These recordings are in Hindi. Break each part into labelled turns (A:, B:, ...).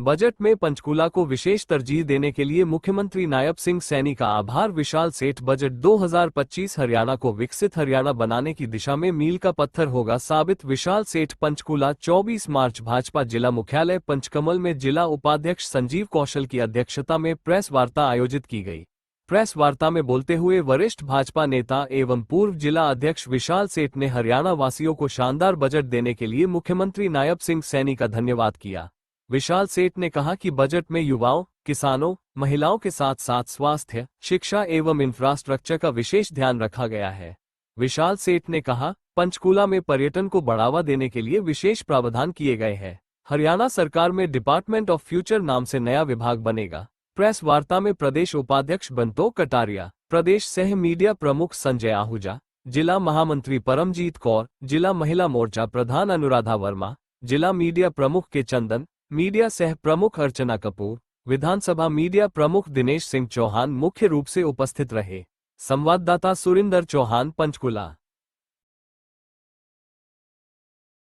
A: बजट में पंचकूला को विशेष तरजीह देने के लिए मुख्यमंत्री नायब सिंह सैनी का आभार। विशाल सेठ बजट 2025 हरियाणा को विकसित हरियाणा बनाने की दिशा में मील का पत्थर होगा साबित। विशाल सेठ पंचकूला 24 मार्च भाजपा जिला मुख्यालय पंचकमल में जिला उपाध्यक्ष संजीव कौशल की अध्यक्षता में प्रेस वार्ता आयोजित की गई। प्रेस वार्ता में बोलते हुए वरिष्ठ भाजपा नेता एवं पूर्व जिला अध्यक्ष विशाल सेठ ने हरियाणा वासियों को शानदार बजट देने के लिए मुख्यमंत्री नायब सिंह सैनी का धन्यवाद किया। विशाल सेठ ने कहा कि बजट में युवाओं, किसानों, महिलाओं के साथ साथ स्वास्थ्य, शिक्षा एवं इंफ्रास्ट्रक्चर का विशेष ध्यान रखा गया है। विशाल सेठ ने कहा, पंचकूला में पर्यटन को बढ़ावा देने के लिए विशेष प्रावधान किए गए हैं। हरियाणा सरकार में डिपार्टमेंट ऑफ फ्यूचर नाम से नया विभाग बनेगा। प्रेस वार्ता में प्रदेश उपाध्यक्ष बंतो कटारिया, प्रदेश सह मीडिया प्रमुख संजय आहूजा, जिला महामंत्री परमजीत कौर, जिला महिला मोर्चा प्रधान अनुराधा वर्मा, जिला मीडिया प्रमुख के चंदन, मीडिया सह प्रमुख अर्चना कपूर, विधानसभा मीडिया प्रमुख दिनेश सिंह चौहान मुख्य रूप से उपस्थित रहे। संवाददाता सुरिंदर चौहान, पंचकूला।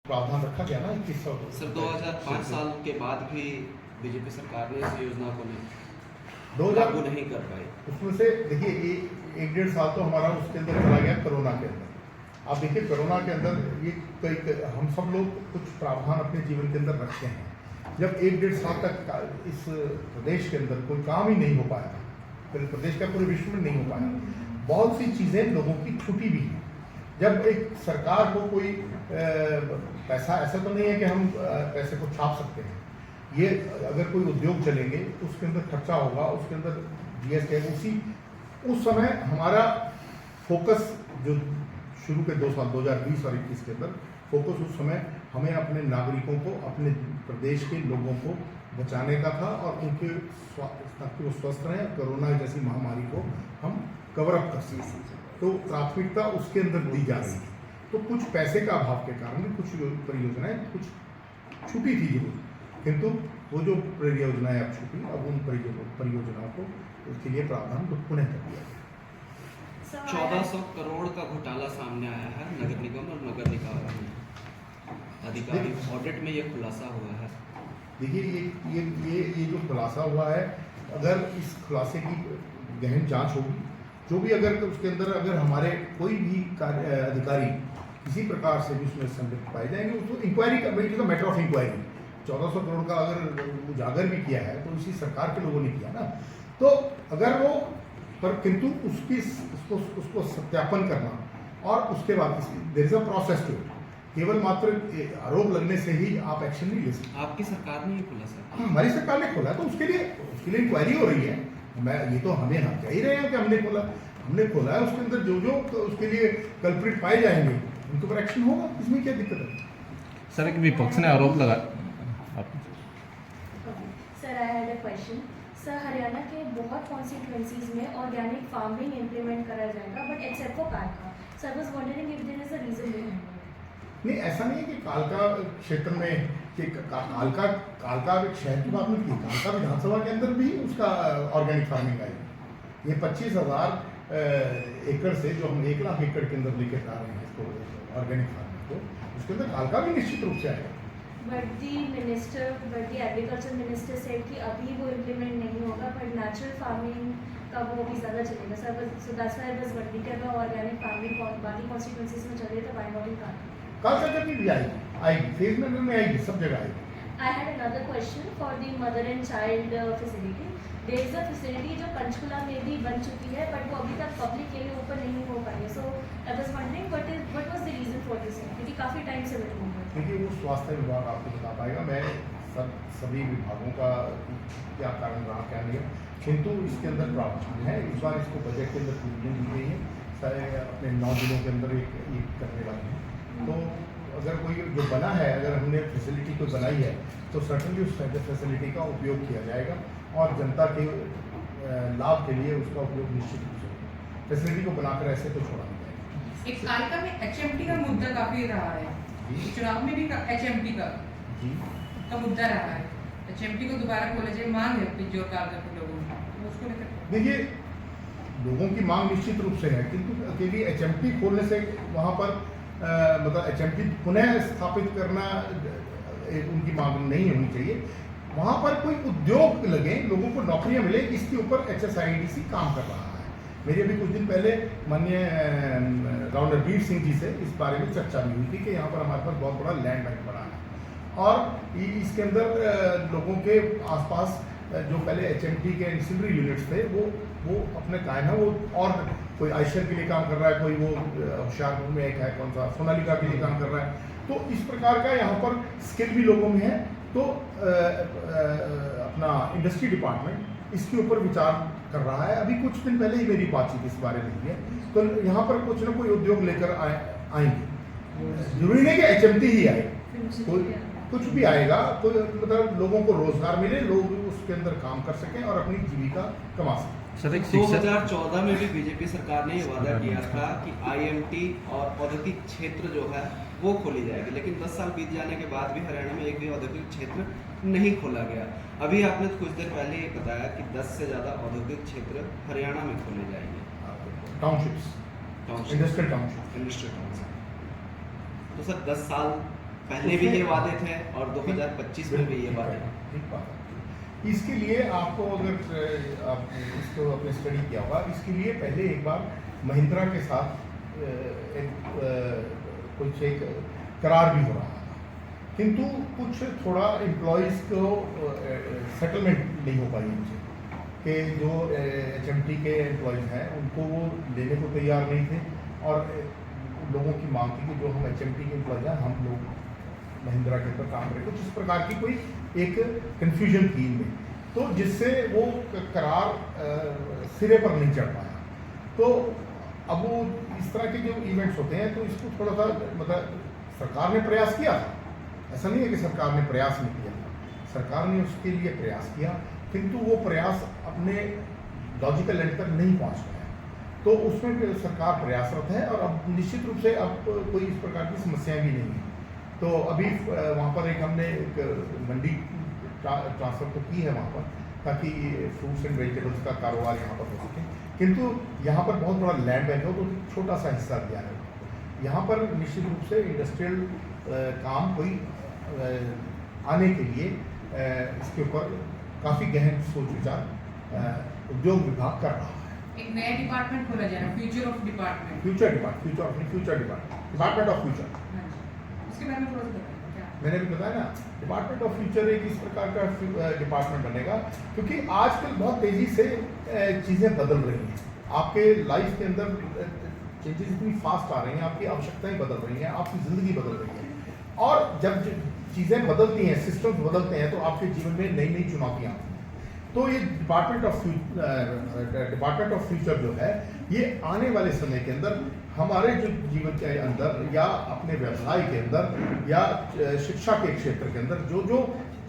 B: प्रावधान रखा गया ना 2100
C: सर 2005 साल के बाद भी बीजेपी सरकार ने इस योजना को लागू नहीं कर पाई।
B: उसमें से देखिए ये 1-1.5 साल तो हमारा उसके अंदर चला गया कोरोना के अंदर। आप देखिए कोरोना के अंदर ये कई हम सब लोग कुछ प्रावधान अपने जीवन के अंदर रखते हैं। जब 1-1.5 साल तक इस प्रदेश के अंदर कोई काम ही नहीं हो पाया, प्रदेश का पूरे विश्व में नहीं हो पाया, बहुत सी चीज़ें लोगों की छूटी भी हैं। जब एक सरकार को कोई पैसा, ऐसा तो नहीं है कि हम पैसे को छाप सकते हैं। ये अगर कोई उद्योग चलेंगे तो उसके अंदर खर्चा होगा, उसके अंदर जीएसटी, उस समय हमारा फोकस जो शुरू के 2 साल 2020 और 21 के अंदर फोकस उस समय हमें अपने नागरिकों को, अपने प्रदेश के लोगों को बचाने का था और उनके ताकि वो स्वस्थ रहें, कोरोना जैसी महामारी को हम कवर अप कर सकें। तो प्राथमिकता उसके अंदर दी जा रही है। तो कुछ पैसे का अभाव के कारण कुछ परियोजनाएं कुछ छूटी थी जरूर, किंतु वो जो परियोजनाएं अब छूटी, अब उन परियोजनाओं को उसके लिए प्रावधान तो पुनः कर दिया गया।
C: 1400 करोड़ का घोटाला सामने आया है नगर निगम और नगर निकाय अधिकारी ऑडिट में ये खुलासा हुआ है।
B: देखिए ये जो खुलासा हुआ है, अगर इस खुलासे की गहन जांच होगी, जो भी अगर उसके अंदर अगर हमारे कोई भी अधिकारी किसी प्रकार से भी उसमें संलिप्त पाए जाएंगे, उसको इंक्वायरी का it is a matter of inquiry. 1400 crore का अगर उजागर भी किया है तो इसी सरकार के लोगों ने किया ना, तो अगर वो पर किंतु उसको सत्यापन करना और उसके बाद there is a process to it. केवल मात्र आरोप लगने से ही आप एक्शन नहीं ले सकते।
C: आपकी सरकार ने ही खोला सर?
B: हमारी सरकार ने खोला, तो उसके लिए इंक्वायरी हो रही है। ये तो हमें हम कह ही रहे हैं कि हमने खोला है। उसके अंदर जो तो उसके लिए कल्प्रिट पाए जाएंगे उनके ऊपर एक्शन होगा। इसमें क्या दिक्कत है?
D: सर, एक विपक्ष ने आरोप लगा।
E: Sir, I had a question. Sir, Haryana के बहुत कॉन्स्टिट्यूएंसीज में ऑर्गेनिक फार्मिंग इम्प्लीमेंट करा जाएगा, बट एक्सेप्ट फॉर कालका। Sir, I was wondering if there is a reason behind it.
B: नहीं, ऐसा नहीं है कि कालका क्षेत्र में कि कालका एक शहर की बात नहीं की। कालका विधानसभा के अंदर भी उसका ऑर्गेनिक फार्मिंग आई। ये 25,000 एकड़ से जो हम 1 लाख एकड़ के अंदर लेकर जा रहे हैं इसको ऑर्गेनिक फार्मिंग को, उसके अंदर कालका भी निश्चित रूप से आएगा।
E: But the agriculture minister said कि अभी वो इम्प्लीमेंट नहीं होगा, बट नेचुरल फार्मिंग का वो भी ज़्यादा चलेगा। Sir, so that's why I was wondering कि अगर ऑर्गेनिक फार्मिंग बाकी कॉन्स्टिट्यूएंसीज में चले तो व्हाई नॉट इन
B: कालका जब भी आएगी, फेज में आएगी, सब जगह आएगी।
E: I had another question for the mother and child facility. There is a facility जो पंचकुला में भी बन चुकी है, बट वो अभी तक पब्लिक के लिए ओपन नहीं हो पाई है। So I was wondering what was the reason for this? क्योंकि काफ़ी टाइम से वेट हो रहा है।
B: देखिए, वो स्वास्थ्य विभाग आपको बता पाएगा। मैं सभी विभागों का क्या कारण रहा क्या नहीं, किंतु इसके अंदर प्रावधान है। इस बार इसको बजट के अंदर प्रोविजन दी गई है। सारे अपने 9 जिलों के अंदर एक करने वाले हैं। तो अगर कोई जो बना है, अगर हमने फैसिलिटी को बनाई है, तो सर्टनली उस फैसिलिटी का उपयोग किया जाएगा और जनता के लाभ के लिए उसका उपयोग निश्चित रूप से होगा। फैसिलिटी को बनाकर ऐसे तो छोड़ा नहीं जाएगा।
F: एक कालका में एचएमटी का मुद्दा काफी रहा है, चुनाव में भी एचएमटी का मुद्दा रहा है। एचएमटी को दोबारा खोला जाए, मांग है पिंजौर कालका के लोगों की, उसको लेकर
B: देखिए, लोगों की मांग निश्चित रूप से है, किंतु अकेली एचएमटी खोलने से वहाँ पर मतलब एचएमटी पुनः स्थापित करना उनकी मांग नहीं होनी चाहिए। वहाँ पर कोई उद्योग लगे, लोगों को नौकरियाँ मिले, इसके ऊपर HSIIDC काम कर रहा है। मेरी अभी कुछ दिन पहले माननीय राव नरवीर सिंह जी से इस बारे में चर्चा भी हुई थी कि यहाँ पर हमारे पास बहुत बड़ा लैंड बैंक पड़ा है और इसके अंदर लोगों के आसपास जो पहले HMT के इंसिलरी यूनिट्स थे वो अपने कायम है, वो और कोई आयशर के लिए काम कर रहा है, कोई वो होशियारपुर में एक है कौन सा सोनालिका के लिए काम कर रहा है। तो इस प्रकार का यहाँ पर स्किल भी लोगों में है। तो अपना इंडस्ट्री डिपार्टमेंट इसके ऊपर विचार कर रहा है। अभी कुछ दिन पहले ही मेरी बातचीत इस बारे में हुई है। तो यहाँ पर कुछ ना कोई उद्योग लेकर आएंगे, जरूरी नहीं कि HMT ही आए, कोई कुछ भी आएगा, कोई मतलब लोगों को रोजगार मिले, लोग उसके अंदर काम कर सकें और अपनी जीविका कमा सकें।
D: सर एक
C: 2014 में भी बीजेपी सरकार ने ये वादा किया था कि IMT और औद्योगिक क्षेत्र जो है वो खोली जाएगी, लेकिन 10 साल बीत जाने के बाद भी हरियाणा में एक भी औद्योगिक क्षेत्र नहीं खोला गया। अभी आपने कुछ देर पहले ये बताया कि 10 से ज़्यादा औद्योगिक क्षेत्र हरियाणा में खोले जाएंगे,
B: टाउनशिप्स, इंडस्ट्रियल टाउनशिप।
C: तो सर 10 साल पहले भी ये वादे थे और 2025 में भी ये वादे।
B: ठीक बात है। इसके लिए आपको अगर आप इसको अपने स्टडी किया होगा, इसके लिए पहले एक बार महिंद्रा के साथ कुछ एक करार भी हो रहा था, किंतु कुछ थोड़ा एम्प्लॉयज़ को सेटलमेंट नहीं हो पाई उनसे कि जो HMT के एम्प्लॉयज़ हैं उनको वो लेने को तैयार नहीं थे और लोगों की मांग थी कि जो हम HMT के एम्प्लॉयज़ हैं हम लोग महिंद्रा के ऊपर काम करें। कुछ इस प्रकार की कोई एक कन्फ्यूजन थी इनमें, तो जिससे वो करार सिरे पर नहीं चढ़ पाया। तो अब वो इस तरह के जो इवेंट्स होते हैं तो इसको थोड़ा सा मतलब सरकार ने प्रयास किया था, ऐसा नहीं है कि सरकार ने प्रयास नहीं किया, सरकार ने उसके लिए प्रयास किया, किंतु वो प्रयास अपने लॉजिकल एंड तक नहीं पहुंच पाया। तो उसमें भी सरकार प्रयासरत है और अब निश्चित रूप से अब कोई इस प्रकार की समस्याएं भी नहीं है। तो अभी वहाँ पर एक हमने एक मंडी ट्रांसफ़र तो की है वहाँ पर, ताकि फ्रूट्स एंड वेजिटेबल्स का कारोबार यहाँ पर हो सके, किंतु यहाँ पर बहुत बड़ा लैंड बैंक है तो छोटा सा हिस्सा दिया है। यहाँ पर निश्चित रूप से इंडस्ट्रियल काम कोई आने के लिए इसके ऊपर काफ़ी गहन सोच विचार उद्योग विभाग कर रहा है।
F: एक नया डिपार्टमेंट खोला जा रहा है, future of department,
B: department of future.
F: उसके बारे में थोड़ा सा बताइए क्या?
B: मैंने भी बताया ना, डिपार्टमेंट ऑफ फ्यूचर एक इस प्रकार का डिपार्टमेंट बनेगा, क्योंकि आजकल बहुत तेज़ी से चीज़ें बदल रही हैं, आपके लाइफ के अंदर चेंजेस इतनी फास्ट आ रही हैं, आपकी आवश्यकताएं बदल रही हैं, आपकी ज़िंदगी बदल रही है, और जब चीज़ें बदलती हैं, सिस्टम्स बदलते हैं, तो आपके जीवन में नई नई चुनौतियाँ आती हैं। तो ये डिपार्टमेंट ऑफ फ्यूचर जो है, ये आने वाले समय के अंदर हमारे जो जीवन के अंदर या अपने व्यवसाय के अंदर या शिक्षा के क्षेत्र के अंदर जो जो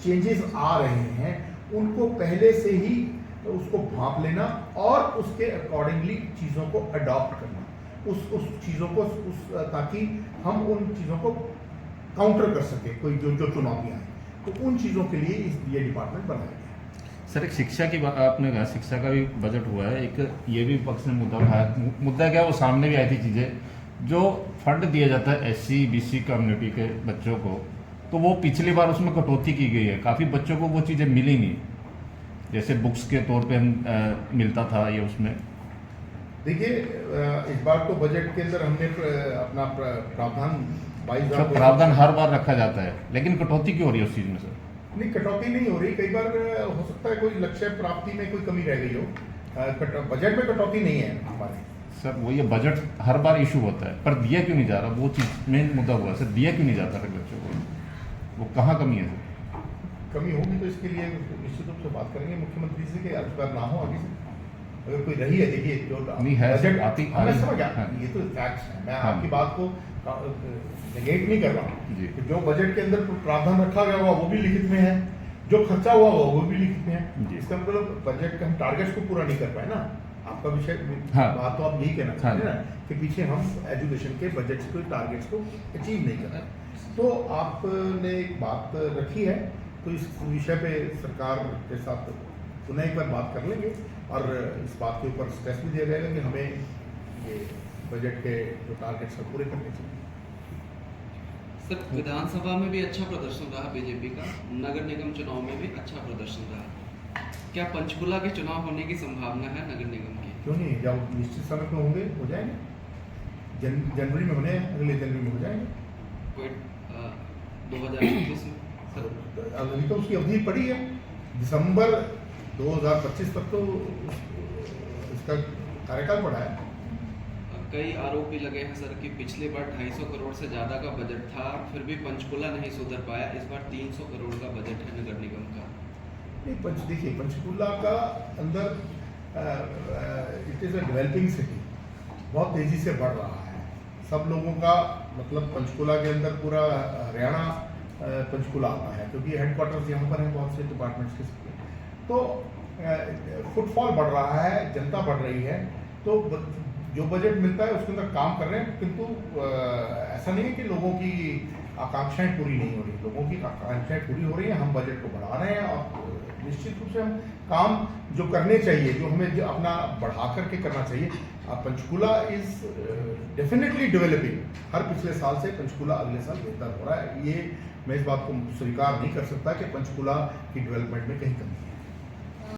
B: चेंजेस आ रहे हैं उनको पहले से ही उसको भांप लेना और उसके अकॉर्डिंगली चीज़ों को अडॉप्ट करना, उस चीज़ों को ताकि हम उन चीज़ों को काउंटर कर सके, कोई जो चुनौतियाँ हैं, तो उन चीज़ों के लिए ये डिपार्टमेंट बनाया गया।
D: सर एक शिक्षा की बात आपने कहा, शिक्षा का भी बजट हुआ है, एक ये भी पक्ष ने मुद्दा उठाया, मुद्दा क्या वो सामने भी आई थी चीज़ें जो फंड दिया जाता है SC BC कम्युनिटी के बच्चों को, तो वो पिछली बार उसमें कटौती की गई है, काफ़ी बच्चों को वो चीज़ें मिली नहीं, जैसे बुक्स के तौर पे मिलता था ये उसमें।
B: देखिए इस बार तो बजट के अंदर हमने अपना प्रावधान 22,000
D: प्रावधान हर बार रखा जाता है, लेकिन कटौती क्यों हो रही है उस चीज़ में सर?
B: नहीं, कटौती नहीं हो रही, कई बार हो सकता है कोई लक्ष्य प्राप्ति में कोई कमी रह गई हो, बजट में कटौती नहीं है हमारे।
D: सर वो ये बजट हर बार इशू होता है पर दिया क्यों नहीं जा रहा, वो चीज़ मेन मुद्दा हुआ है सर, दिया क्यों नहीं जाता है बच्चों को, वो कहाँ कमी है सर?
B: कमी होगी तो इसके लिए निश्चित रूप से बात करेंगे मुख्यमंत्री से कि आज बार ना हो आगे से, अगर कोई रही है, देखिए जो
D: नहीं है
B: बजट
D: मैं
B: समझ गया, ये तो फैक्ट्स है, मैं आपकी बात को नेगेट नहीं कर रहा हूँ। जो बजट के अंदर प्रावधान रखा गया हुआ वो भी लिखित में है, जो खर्चा हुआ वो भी लिखित में है, इसका मतलब बजट के हम टारगेट्स को पूरा नहीं कर पाए ना। आपका विषय बात तो आप यही कहना चाहते हैं ना कि पीछे हम एजुकेशन के बजट को टारगेट्स को अचीव नहीं कर रहे। तो आपने एक बात रखी है, तो इस विषय पे सरकार के साथ पुनः एक बार बात कर लेंगे और इस बात के ऊपर स्ट्रेस भी दिया जाएगा कि हमें ये बजट के जो टारगेट्स हैं पूरे करने चाहिए।
C: सर विधानसभा में भी अच्छा प्रदर्शन रहा बीजेपी का, नगर निगम चुनाव में भी अच्छा प्रदर्शन रहा। क्या पंचकुला के चुनाव होने की संभावना है नगर निगम की?
B: क्यों नहीं, जब निश्चित समय पे होंगे हो जाएंगे, जनवरी में होने, अगले जनवरी में हो जाएंगे।
C: कोई 2026 में सर?
B: अभी तो उसकी अवधि पड़ी है, दिसंबर 2025 तक तो इसका कार्यकाल पड़ा है।
C: कई आरोप भी लगे हैं सर कि पिछली बार 250 करोड़ से ज़्यादा का बजट था, फिर भी पंचकुला नहीं सुधर पाया। इस बार 300 करोड़ का बजट है नगर निगम का।
B: नहीं, देखिए पंचकुला का अंदर it is a developing city, बहुत तेज़ी से बढ़ रहा है। सब लोगों का मतलब पंचकुला के अंदर पूरा हरियाणा पंचकुला आता है, क्योंकि हेडक्वार्टर्स यहाँ पर हैं बहुत से डिपार्टमेंट्स के। तो फुटफॉल बढ़ रहा है, जनता बढ़ रही है, तो जो बजट मिलता है उसके अंदर काम कर रहे हैं। किंतु ऐसा नहीं है कि लोगों की आकांक्षाएं पूरी नहीं हो रही, लोगों की आकांक्षाएं पूरी हो रही हैं। हम बजट को बढ़ा रहे हैं और निश्चित रूप से हम काम जो करने चाहिए, जो हमें जो अपना बढ़ा करके करना चाहिए। Panchkula is definitely developing. हर पिछले साल से पंचकुला अगले साल बेहतर हो रहा है। ये मैं इस बात को स्वीकार नहीं कर सकता कि पंचकुला की डेवलपमेंट में कहीं कमी है।